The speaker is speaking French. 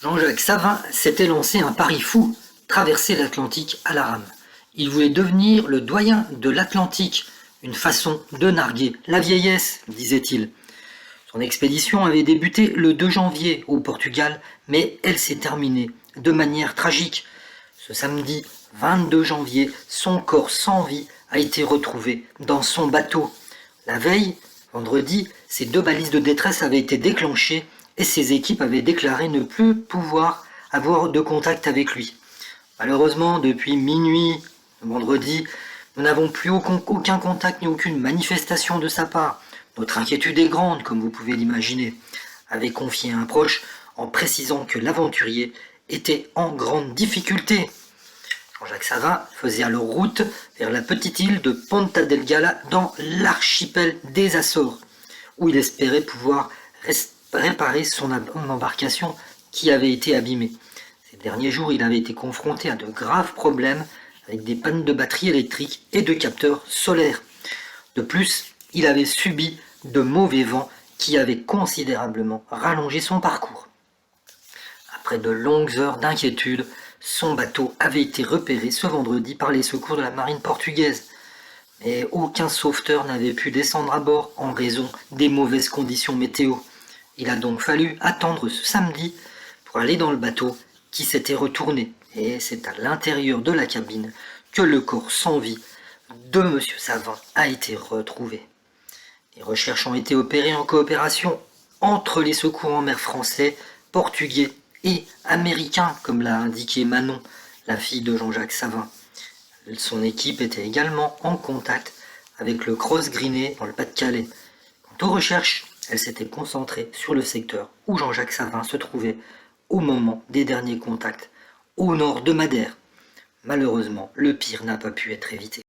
Jean-Jacques Savin s'était lancé un pari fou, traverser l'Atlantique à la rame. Il voulait devenir le doyen de l'Atlantique, une façon de narguer la vieillesse, disait-il. Son expédition avait débuté le 2 janvier au Portugal, mais elle s'est terminée de manière tragique. Ce samedi 22 janvier, son corps sans vie a été retrouvé dans son bateau. La veille, vendredi, ses 2 balises de détresse avaient été déclenchées et ses équipes avaient déclaré ne plus pouvoir avoir de contact avec lui. Malheureusement, depuis minuit, vendredi, nous n'avons plus aucun contact ni aucune manifestation de sa part. Notre inquiétude est grande, comme vous pouvez l'imaginer, avait confié un proche en précisant que l'aventurier était en grande difficulté. Jean-Jacques Savin faisait alors route vers la petite île de Ponta Delgada dans l'archipel des Açores, où il espérait pouvoir réparer son embarcation qui avait été abîmée. Ces derniers jours, il avait été confronté à de graves problèmes avec des pannes de batteries électriques et de capteurs solaires. De plus, il avait subi de mauvais vents qui avaient considérablement rallongé son parcours. Après de longues heures d'inquiétude, son bateau avait été repéré ce vendredi par les secours de la marine portugaise. Mais aucun sauveteur n'avait pu descendre à bord en raison des mauvaises conditions météo. Il a donc fallu attendre ce samedi pour aller dans le bateau qui s'était retourné. Et c'est à l'intérieur de la cabine que le corps sans vie de M. Savin a été retrouvé. Les recherches ont été opérées en coopération entre les secours en mer français, portugais et américains, comme l'a indiqué Manon, la fille de Jean-Jacques Savin. Son équipe était également en contact avec le Cross Greenet dans le Pas-de-Calais. Quant aux recherches, elles s'étaient concentrées sur le secteur où Jean-Jacques Savin se trouvait au moment des derniers contacts, au nord de Madère. Malheureusement, le pire n'a pas pu être évité.